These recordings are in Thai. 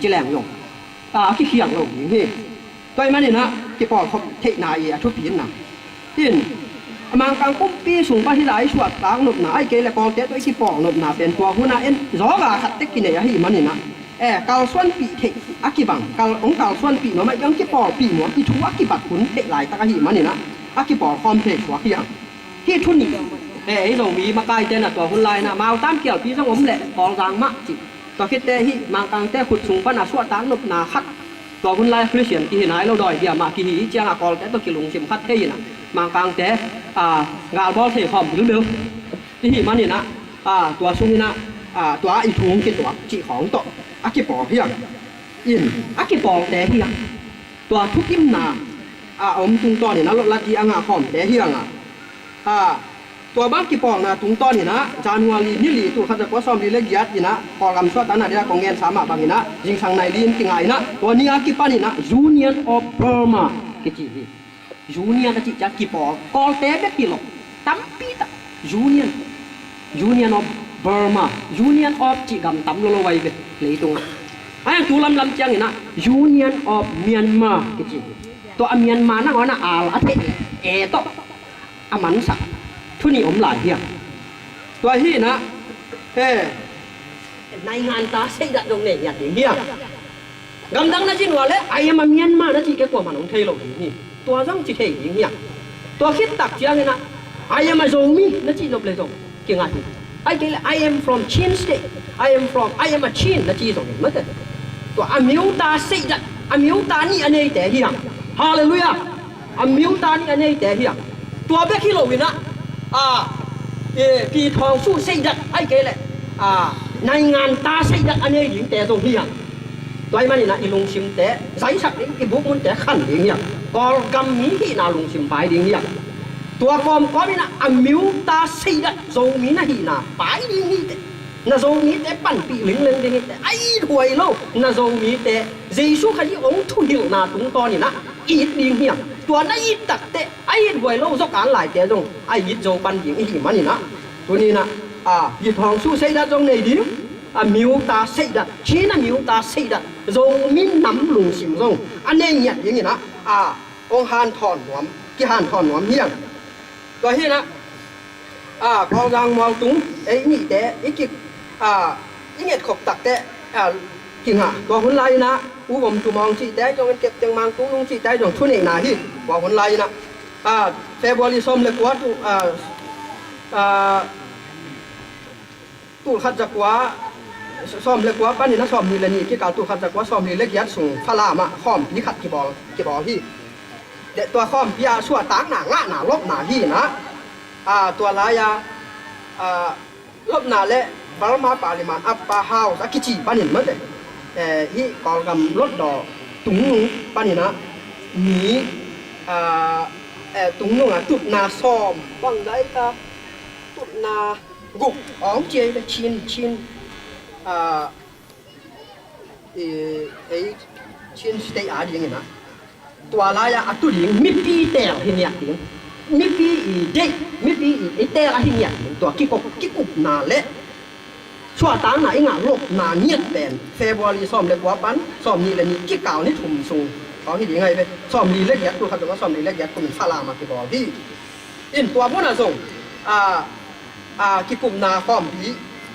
chỉ làm dùng cái khiang lồng những gì tôi mà này na cái bỏ không thể này à chút biến nào hiện mang càng cũng pi sùng ba thì lại suốt táng nộp nã cái là con té tôi cái bỏ nộp nãเป็นตัวหัวหน้าเอ็นrõ gà khát tích cái này à hi mà này na cao xuân bị thế cái bằng cao xuân bị nó màยังcái bỏ bị nó cái chú cái bạc cuốn thế lại ta cái hi mà này na cái bỏ com thế chúa cáiที่ทุนนี่ไอ้ตรงมีมาไกลเจนตัวคนลายนะมาเอาตามเกี่ยวพี่ต้องอมแหละกองรางมะจิตัวคิดแต่ที่มากลางแต่ขุดสูงปนาสวดตางนบนาคัดตัวคนลายคริสเตียนที่เห็นไหนเราดอยเดียมากี่หีเจ้ากอลแต่ตัวกิลุงชิมคัดเท่นะมากลางแต่งานบอลเทคอมหรือเบลที่หีมันนี่นะตัวซุ้มนี่นะตัวอีทุ่งกินตัวจีของตัวอากิปอเพียงอินอากิปอแต่เพียงตัวทุกยิ้มนาอมตุงตัวนี่นะรถลัดที่อ่างคอมแต่เพียงตัวบ้านกี่ปองนะตุงต้นนี่นะจานหัวลีนี่ลีตัวเขาจะก็ซ้อมลีเล็กยัดนี่นะพอกำสวดตาหน้าเดียกองเงินสามบางนี่นะยิงทางในลีนกี่ไงนะตัวนี้กี่ป้านี่นะ Union of Burma กี่จีนี่ Union นะจีจะกี่ปองกอลเต้แบบกี่หลอกตั้มปีตะ Union of Burma Union of จีกำตั้มโลโลไว้เป็นเลยตรงไอ้ตัวลำเจียงนี่นะ Union of Myanmar กี่จีตัวเมียนมานะว่านะอาเทโตอามันสักทุนี่อมหลายเพียงตัวที่นะในงานตาเสด็จตรงนี้อย่างเดียวกำลังนั่นจีนว่าเลยไอ้ยามาเมียนมานั่นจีแกกว่ามันของไทยเราอย่างนี้ตัวร่างจีเทอย่างเงี้ยตัวคิดตักเจียงนะไอ้ยามาโจมีนั่นจีลบเลยตรงเกี่ยงอะไรไอ้เกี่ย I am from Chin State I am a Chin นั่นจีตรงนี้มั้งตัวอามิวตาเสด็จอามิวตานี่อันนี้แต่เฮียฮาเลลูยาอามิวตานี่อันนี้แต่เฮียตัวเบคิโลวินะปีทองสู้เสียดไอ้เกลในงานตาเสียดอันนี้หญิงแต่ตรงที่อย่างตัวมันนี่นะอีลุงชิมแต่ใส่สักอีบุกมันแต่ขันอย่างเงี้ยกอลกำมีที่นาลุงชิมไปอย่างเงี้ยตัวกอมก็มีนะอมิวตาเสียดทรงมีนะที่นาไปอย่างนี้แต่น่าทรงมีแต่ปั่นปีหลิงเล่นอย่างนี้แต่ไอ้ถวยโลน่าทรงมีแต่เจสุขยี่องทุยนาตรงตอนนี่นะอีดอย่างเงี้ยตัวนั้นอีตักเตะไอ้หวยโลกสการหลายแต่ตรงไอ้ยิดโจปันหญิงไอ้หิมันนี่นะตัวนี้นะยิดทองสู้เสียดตรงไหนดีมิวตาเสียดชี้นะมิวตาเสียดโจมินน้ำลุงสิมตรงอันนี้เนี่ยอย่างนี้นะองค์ฮานถอนหัวกี่ฮานถอนหัวเฮียงตัวที่นะกองรังมองตุ้งไอ้นี่แต่ไอ้กิ๊กไอ้เนี่ยขบตักแต่จริงตัวคนไรนะผู้ผมตัวมองสีแดงจงเก็บจังมังตุ้งลุงสีแดงจงทุนเองนะที่บอกคนไรนะเฟบริสมเล็กว่าตู้ขัดจักว่าซ้อมเล็กว่าป้านี่นะซ้อมนี่เลยนี่ที่เก่าตู้ขัดจักว่าซ้อมนี่เล็กยัดส่งพลามาข้อมพี่ขัดกี่บอลที่เด็ดตัวข้อมพี่ชั่วตางหนาง่าหนาลบหนาที่นะตัวลายลบหนาและบาลมาปาลิมานอัปปาฮาวสักกิจิป้านี่มั้งเด็ที่กองกำรถดอกตุ้งป้านี่นะมีตุ้งนุ่งจุดนาซ้อมบังได้ก็จุดนากุกอ๋อเจย์ชินชินสเตย์อะไรอย่างเงี้ยนะตัวลายตุลิงมิปีเตลที่เนี่ยมิปีเด็กมิปีเตลอะไรเนี่ยตัวกิ๊กนาเละชั่วตางไหนงานโลกนาเงียบเป็นเฟบรุซ้อมเล็กว่าปั้นซ้อมนี่เลยนี่กิ๊กเก่านี่ถุ่มสูงเขาที่ยังไงไปซ้อมนี่เล็กยัดตัวเขาจะว่าซ้อมนี่เล็กยัดตัวมันฟาลามาที่บอลที่อินตัวพวกน่ะส่งกิ๊กลุ่มนาซ้อมผี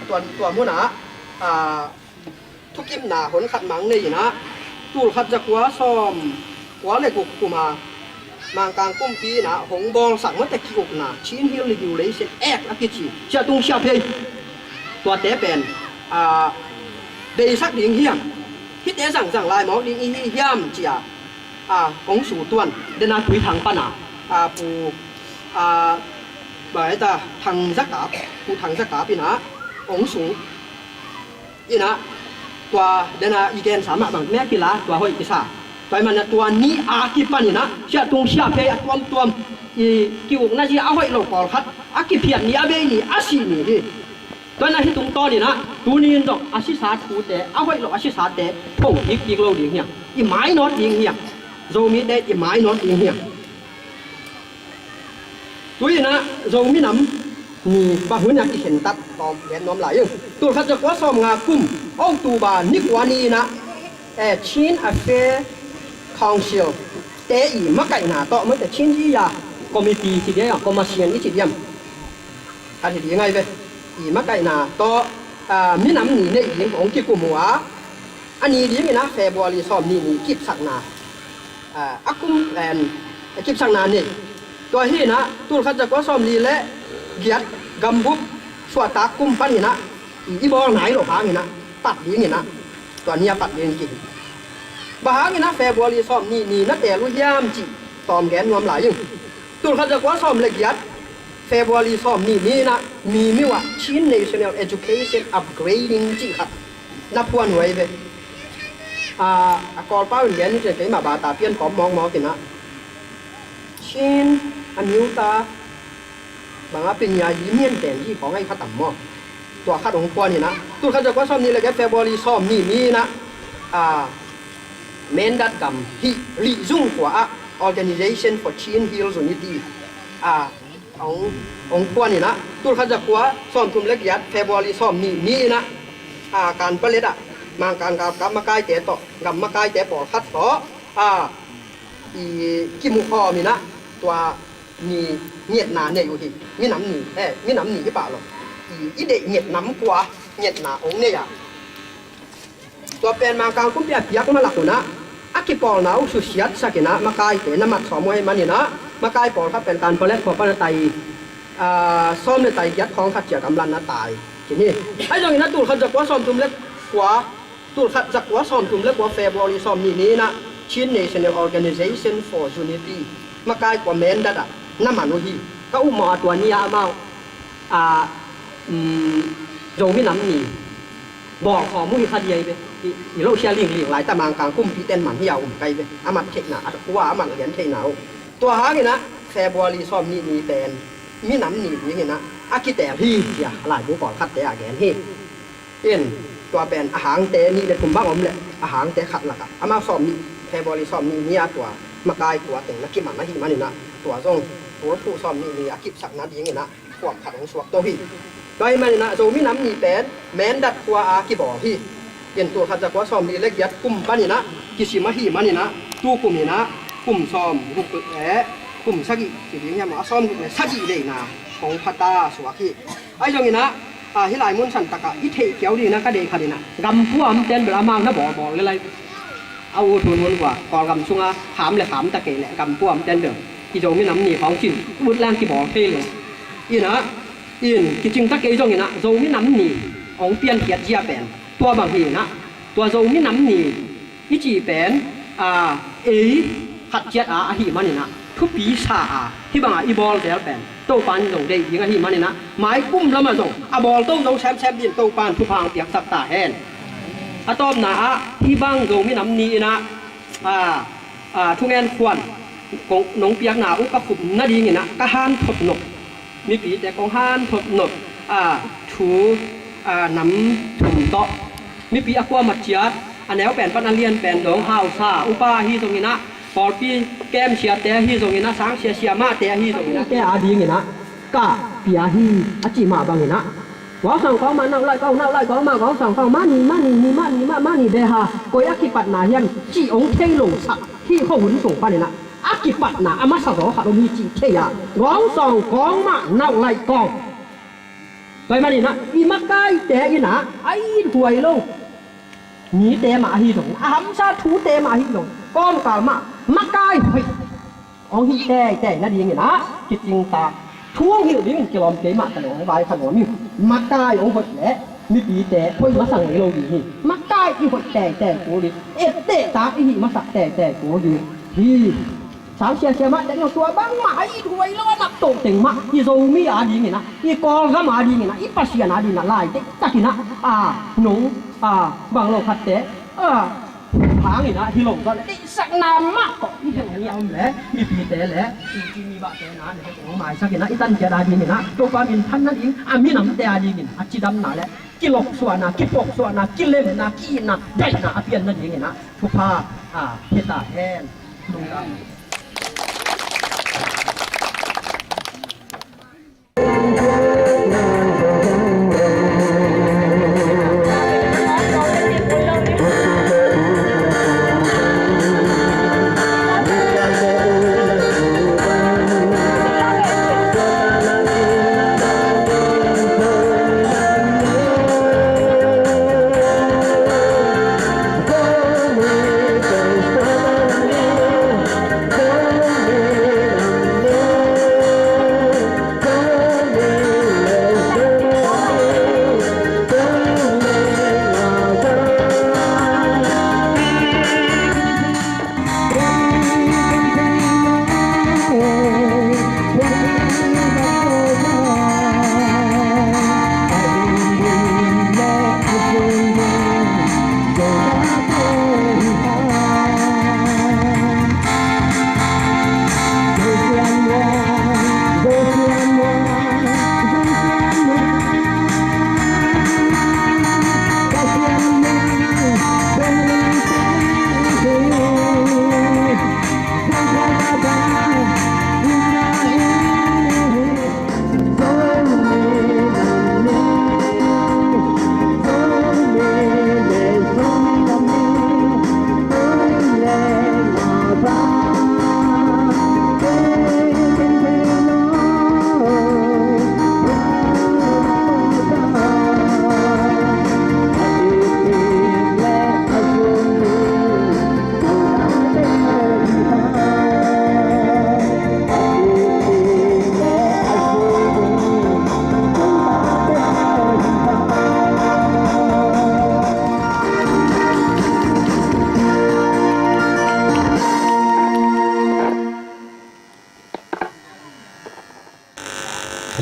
ตัวพวกน่ะทุกกิ๊มนาหนขัดมังนี่นะตู้ขัดจะกว่าซ้อมกว่าเลยกูมามางกลางกุ้มปีนะหงบอลสั่งว่าแต่กิ๊กนาชิ้นเฮียอยู่เลยเสร็จแอกแล้วกิ๊กชีเจ้าตุ้งเชียเพย์ตัวเต๋เป็นเดชักดิ่งเฮียมที่เต๋สั่งลายหมอดิ่งเฮียมเจียของสู่ต้วนเดินคุยทางป้านาปูแบบแต่ทางสักกาปูทางสักกาปีนะของสู่อีนะตัวเดินอีแกนสามารถบางแม่กีฬาตัวห้อยกีฬาตัวมันตัวนี้กี่ปันนี่นะเชื่อตรงเชื่อเพย์ตัวอีกิ่วน่าจะเอาไว้หลอกปอลคัดกี่เพียรนี่เบนี่สีนี่ดิตัวนั้นที่ตรงต่อนี่นะตัวนี้ต้องอาศิษาทูแต่เอาไว้หลอกอาศิษาแต่พงอีกเราดิ่งเหี้ยอีไม้นอดดิ่งเหี้ยโจมีแต่อีไม้นอดดิ่งเหี้ยตัวนี้นะโจมีน้ำมีบางหุ่นอยากเห็นตัดตอมแหวนน้อมไหลตัวเขาจะว่าซ้อมงากุ้มอ้องตูบานิกวานีนะ Chin Affairs Council แต่อีมาไก่หนาต่อมันแต่ชินที่ยาคอมมิตี้ที่เดียวคอมมิชชั่นที่เดียมอันที่ยังไงเว้ยอีมาไก่หนาต่อมีน้ำหนีในอีของกิกุมัวอันนี้ดีมั้ยนะเฟบรุรีซ้อมนี่กิบสักนาอากุมแลนกิบสักนานี่ตัวที่นะตูขัดจะก็ซ้อมนี่และเกียรติกำบุบสวดตากุมปันนี่นะอีบอลไหนหรอพานี่นะปัดดีนี่นะตัวนี้ปัดเรียนกินบางนี่นะเฟบรุรีซ้อมนี่นัดแต่รู้ย่ามจีตอมแกนรวมหลายยังตูขัดจะก็ซ้อมละเกียรติเฟบรุรีซ้อมนี่นะมีไม่ว่าชิ้น National Education Upgrading จีครับนับพวนไว้เว้ยกอลป้าเหรียญจะเกิดมาบาตาเพี้ยนผอมมองกินนะชินอันนิ้วตาบางเป็นยายิ้มเย็นแต่ที่ของให้ข้าต่ำมอตัวข้าของพวนนี่นะตัวข้าจะก็ซ้อมนี่เลยแกเฟบรุรีซ้อมนี่นะเมนดัดกำที่ริจุงกว่า Organization for Chin Hills Unity องพวนนี่นะตัวข้าจะกว่าซ้อมทุ่มเล็กยัดเฟบรุรีซ้อมนี่นะการผลิตมาการกับมาใกล้แต่ต่อกับมาใกล้แต่ปอคัดต่ออีกิมุคอมีนะตัวมีเงียดหนาเนี่ยอยู่ที่มีน้ำหนีมีน้ำหนีที่ป่าหรอกอีเด็กเงียดน้ำกว่าเงียดหนาองเนี่ยตัวเป็นมาการคุ้มเปียกยักมาหลักนะอากิปอลนะอุสุเสียดสักนะมาใกล้แต่น้ำมันสอมวยมันนี่นะมาใกล้ปอครับเป็นการผลิตของปนไตซ้อมในไตยัดของขัดเจียกำลังนะตายทีนี้ไอ้ตรงนี้นะตูดเขาจะว่าซ้อมจุ่มเล็กกว่าตูดขัดจักว่าซ้อมจุ่มเล็กกว่าเฟบรุรีซ้อมนี่นะชิ้น National Organization for Unity มาใกล้กว่าเมนดัดน้ำมันโลหิตก็อุ้มมาตัวนี้อามาโยมิน้ำหนีบอกของมุ้ยคดีไปอีโลเชียลิงหลายตะมางกลางกุ้มพีเต้นหมันที่ยาวอุ่มไกลไปอามันเทคหนาว่าอามันเหรียญเทหนาวตัวหาไงนะเฟบรุรีซ้อมนี่เป็นมีน้ำหนีอย่างนี้นะอากิแต่พี่อย่าหลายบุกก่อนคัดแต่อาแกนเฮเอ็นตัวเป็นอาหารแต่นี่ในกลุ่มบ้างผมเลยอาหารแต่ขัดหลักอามาซ้อมนี่เฟบรุรีซ้อมนี่ตัวมากายตัวแต่งนักกิมันนักหิมันนี่นะตัวทรงตัวผู้ซ้อมนี่อากิบสักนัดอย่างนี้นะขวบขัดของสวกตัวพี่โดยมันนะโจมีน้ำหนีเป็นแมนดัดตัวอากิบ่อพี่เย็นตัวขัดจากว่าซ้อมนี่เล็กยัดกลุ่มบ้านนี่นะกิชิมาหิมันนี่นะตู้กลุ่มนี่นะกลุ่มซ้อมบุกแกลุ่มสักกี่ทีเนี่ยมาซ้อมบุกแกสักกี่เลยนะของพัตตาสวกที่ไอ้ยังไงนะที่หลายมุนสันตะกะอิเทเขียวดีนะก็เด็กขนาดนะกำพวมเต้นเวลามานะบอกอะไรเอาทุนวนกว่ากอกำช่วงถามเลยถามตะเกียแหละกำพวมเต้นเดิมที่โจมีน้ำหนีของจริงมุดแรงที่บอกเท่เลยอีนะอีนที่จริงตะเกียจงนี่นะโจมีน้ำหนีของเปลี่ยนเกียรติเจียเป็นตัวบางทีนะตัวโจมีน้ำหนีอีจีเป็นขัดเจียอาหิมันนี่นะทุกปีชาที่บางอีบอลเสียเป็นโตปานส่งได้ยังไงหิมันนี่นะหมายกุ้มแล้วมาส่งบอลต้องแชมป์ดินโตปานทุพางเปียกสักตาแห้งต้อมหนาที่บ้างโจมีน้ำหนีนะทุกแอนควันของน้องเปียกหนาอุกขุมนาดีนี่นะก็ห้านถดหนกมีปีแต่ของห้านถดหนกถูน้ำถุ่มโตมีปีอความัดเชียดอันแล้วแป่นปันเลียนแป่นดองฮาวซาอุปาฮีตรงนี้นะพอปีแก้มเชียแต่ฮีตรงนี้นะสังเชียมาแต่ฮีตรงนี้นะแต่อาดีนี่นะก็ปีอาฮีอาจิมาบางนี่นะว่าสั่งเขามาเน่าไล่เขามาเขาสั่งเขามานี่เดฮะก็ยักษ์ปัดนาเฮียนจีองเทลงสักที่เขาหุ่นส่งไปนี่นะอากิปัดนาอามาสาวขาเรามีจีเทียร้องส่องของมาเน่าไล่กองไปมานี่นะอีมาใกล้แต่อีนะไอ้ถวยลงนี่แต่มาฮีตรงอาหำชาทูแต่มาฮีตรงก้อนกามาใกล้เฮ้ยองฮีแต่นั่นเองนี่นะจิตจริงตาช่วงหิวนี่มันจะลอมเกมาขนมใบขนมมาใกล้องหดแหละมีปีแต่พ่อยมาสั่งในโลดีมาใกล้อีหดแต่กูดิเตะตาอีมาสักแต่กูอยู่ที่สาวเชียมาแต่เราตัวบ้างมาอีถวยแล้วนับโตเต็งมาอีโซมีอาดีนี่นะอีกองก็มาดีนี่นะอีปัสยานาดีนะไล่เตะตะกินะหนูบางโลคัดเตะผางนี่นะที่หลงก็เลยสักนามมากก็อีเห็นเอาแหละมีปีแต่แหละจริงมีบาแต่นะเนี่ยของหมายสักนะอีตันเจดาดีนี่นะตัวปามินท่านนั่นเองมีน้ำแต่ดีนี่นะจีดำนาแหละกิหลกส่วนนะกิปกส่วนนะกิเล่มนะกินะได้นะเปลี่ยนนั่นเองนะทุกภาเฮตาแทนลุงดำ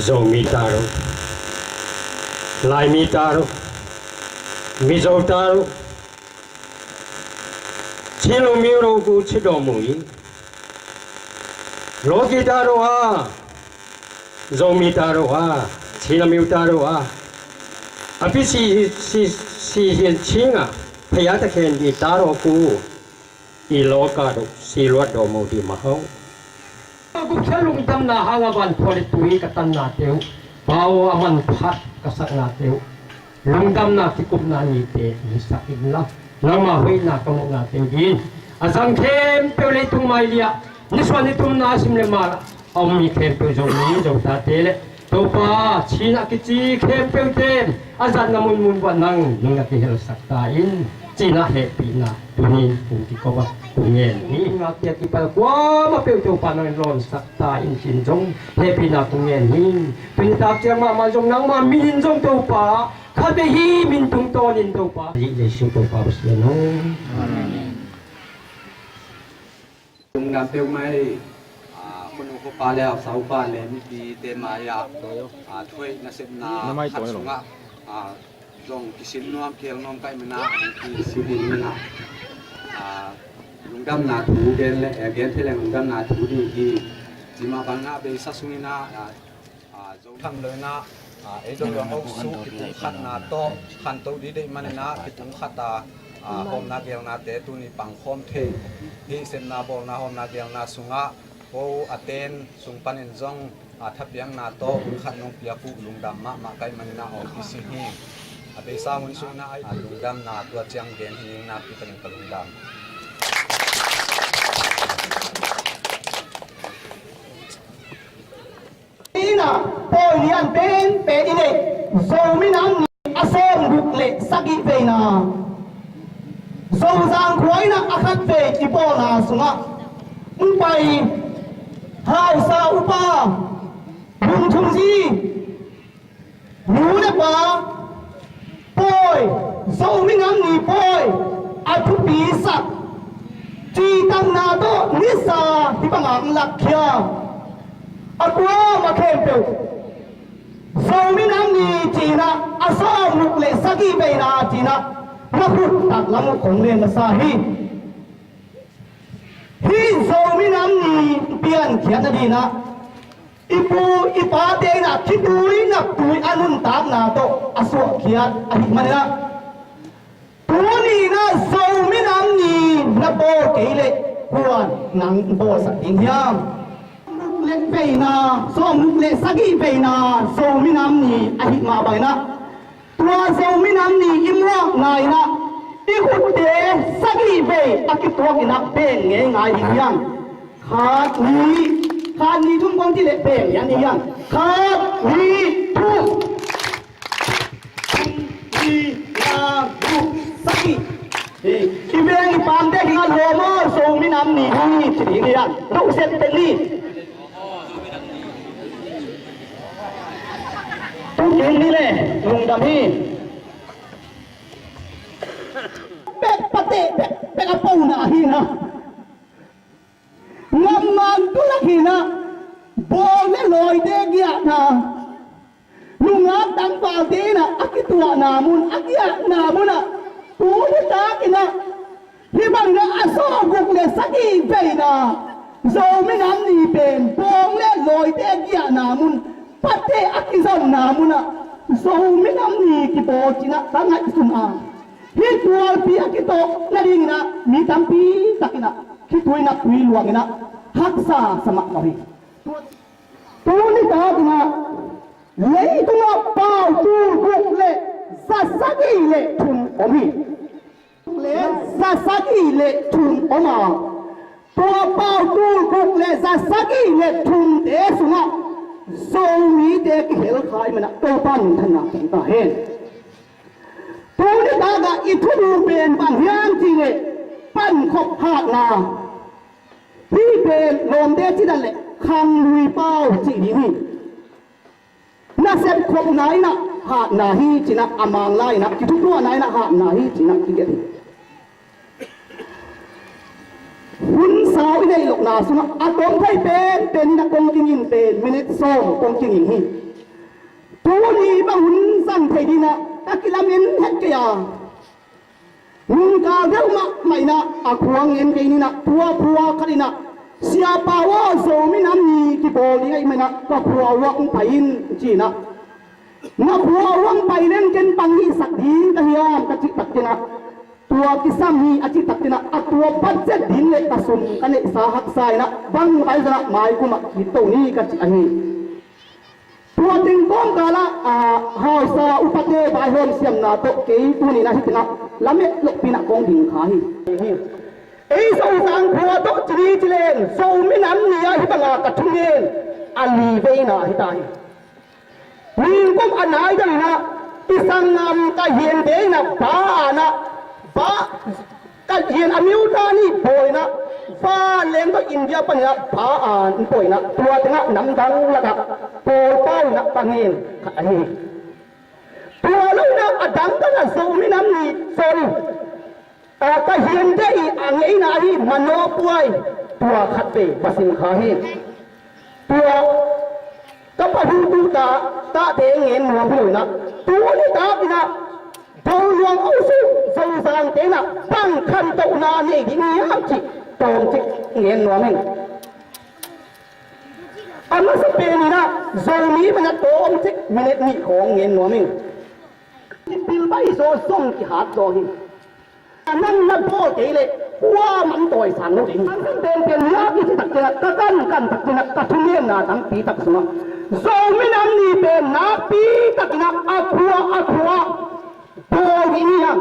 Zomitaro, Laimitaro, Mizotaro, Chilomiro Guchidomui, Logitaro, Zomitaro, Chilamutaro, Apisi, Chinga, Payata Kendi, Taro Ku, Ilocado, Siluadomo di Maho. Kung sa lungdam na hangaban polituwi katan natin, bawa aman pat kasak natin, lungdam na tikup na nite, nisakid na, namahoy na kamong natin din. Asang kempe ulit itong mailia, niswan itong nasim lemara, ang mi kempe zoni, zong tatele, topa, china kichi kempe utem, asan namun munwa nang nangakihel saktain, china happy na, tunin kung ko ba. Nghen ni ngak ya ki pa kwa ma pe to pa nang ron sak ta in chin jong happy na tung nghen ni pin ta chiang ma jong nang ma min jong to pa kha be hi min tung to nin to pa ji je shu to pa bus no tung nam pe maiคนอุปปาแล้วสาวปาเลยมีดีเตมายาถ้วยนัสนาขัดสุงะจงกิสินน้อมเกลน้อมไก่มนาที่สิริมนาลุงดำนาถูเกนและเกนเทเลงลุงดำนาถูดีที่จิมาบังนาเบสัสุนินาจงทำเลยนะจงยองเอาสู้กิตุขัดนาโตขันโตดีได้มันนะกิตุขัดตาหอมนาเกลนาเตตุนีปังคอมเทที่เซนนาบอลนาหอมนาเกลนาสุงะโออาเตนสุงปันเอนจงทับยังนาโตขัดนงเปียกุลุงดำมาไกมันนาออกที่สิฮีเบสาวันสุนาลุงดำนาตัวเจียงเกนหิงนาพิกันกับลุงดำna polian pen pedile zominang asem bukle sagi veina zozang khoina akhat ve ipona sunga unpai hausa upa bung thungji nune pa poi zominang ni poi athu pisa chi tang na to nisa tipangang lakhya aku makan tu, zominang ni Cina, asal mukle sagi beina Cina, nakut tak lamu kongen masahi. Hi zominang ni pian kian tadi na, ibu ipate na kitui nak tui anun tak na to asuk kian ahik mana. Tuni na zominang ni nabo kile kuan nang bo saking yam. Le veina so mukle sagi veina so minam ni ahik ma baina tua so minam ni imwa ngai na ikute sagi ve akitwa ina pen nge ngai yang khat ni thum kong ti le pen yan ni yang khat ni thum ni na du sagi ibeng ipam de nga lomo so minam ni hi tri ni yan ru set pen ni ini le lung dami bek pate bek apa una hina ngamman tu lagi na boleh loy de gia na lungat tang pati na akitua namun akia namun na tu kita kina hibang na aso gukle sagi beina zomi nam ni ben boleh loy de gia namun pate akizan namuna zominam ni kipo china sangat suma hitual pi akito naringna mitampi takina hituina kui luangina haksa sama nahi tuni taaduna leituna pau tu gukle sasagi le tun omi le sasagi le tun oma tua pau tu gukle sasagi le tun te sunga zomi de ki hel khai mana to pan thana ta hen to ni ta ga ithu ben ban hian ti le pan khop hat na hi ben lom de ti dal le khang lui pau chi ni hi na set khop nai na hat na hi chi na amang lai na ki thu to nai na hat na hi chi na ki ge hun sao ini lok na suma atom thai pen ni na kong king in pen minute song kong king in hi ตัวนี้บางหุ่นสั่งไทยดีนะตะกิลามินเฮ็ดกี่อย่างหุ่นกาเดียวมาไม่นะอาควงเงินกี่นี่นะพัวกันนี่นะเสียป่าวโซมิน้ำนี่กี่โบนี่ไอ้ไม่นะก็พัววังไปอินจีนะนักพัววังไปเล่นกันปังฮีสักดีกันยามกะจิตักจีนะตัวกิสามีอาจิตักจีนะตัวปัจเจดินเลยตะสุนกันเลยสาหักสายนะบังไปซะนะหมายกุมกิโตนี่กะจิอันนี้ตัวติงก้องกาละหอยสาอุปเทบายโฮมเสียมนาโตเกยตัวนี้นะฮิตนะละเม็ดลกปีนะกองดิ่งขาฮีไอ้สองสังพัวโตจีจีเลนโซมินันนี่ฮิบังกะทุเงินอันลีเวนะฮิตาฮีมีกุมอันไหนกันนะที่สังงามกะเฮียนเดนะบ้านะบ้ากะเฮียนอเมริกานี่ป่วยนะฟ้าเลี้ยงก็อินเดียปัญญาบ้าป่วยนะตัวถึงน้ำดังละกับป่วยเป้านะปังเงินอันนี้ตัวลูกนะอดังกันนะสูมิน้ำนี่โซนกะเฮียนได้อังไอ้นาฮีมโนป่วยตัวขัดเปย์ปัสินขาฮีตัวก็พอดูตาเด้งเงินหลวงพี่นะตัวนี้ตาพี่นะดาวหลวงเอาสู้ส่งสารเตนะตั้งขันตัวนานี่ที่นี่ฮักจิตรงจิเงินหลวงนี่อันนั้นสเปนนี่นะโซนี้มันจะตรงจิมินินี่ของเงินหลวงนี่บิลไปโซส่งที่หาดโซนี่อันนั้นนักโทษเลยว่ามันต่อยสั่งแล้วจริงมันเป็นนักที่ตักเจนะก็กันตักเจนะก็ทุ่มเงินนะทั้งปีตักสนะโซมินันนี่เป็นนักปีตักนะอักขัวตัวนี้ยัง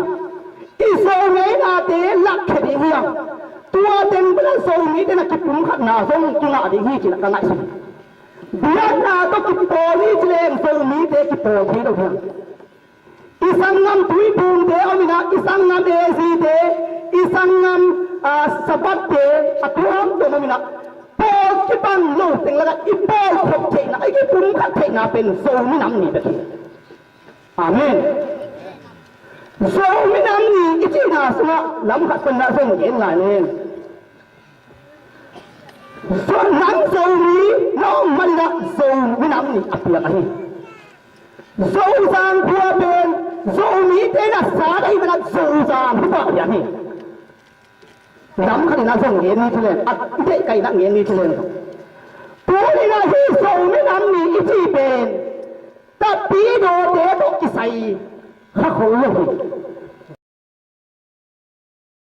อีโซเวนาเตลักแค่นี้ยังตัวเต็มเป็นโซนี้เตนะคิดปุ่มขัดหน้าส่งจุงอาดีฮีจินะกันไหนสิเบียดหน้าต้องคิดโตนี้เจริญโซนี้เตคิดโตที่เราเพียงอีสังงามทุยปุ่มเตอมินะอีสังงามเอซีเตอีสังงามสบัดเตอตัวตัวมินะพอคิดปังโลกเต็งแล้วอีพอขบเทนะไอ้คิดปุ่มขัดเทนะเป็นโซนี้น้ำนี่เป็นอาเมนโซมินันนี่อิจินาสนะลำขัดคนน่าส่งเย็นหลายเนี่ยส่วนนังโซนี้น้องมันละโซมินันนี่อัปยากันโซซางพัวเป็นโซนี้เตนะสาได้มันโซซางพัวอย่างนี้ลำขัดน่าส่งเย็นนี่ทุเรศอัดเตะไก่นักเย็นนี่ทุเรศตัวนี้นะที่โซมินันนี่อิจิเป็นแต่ปีโดเตะตกกิใส่ข้าเขาเรื่อง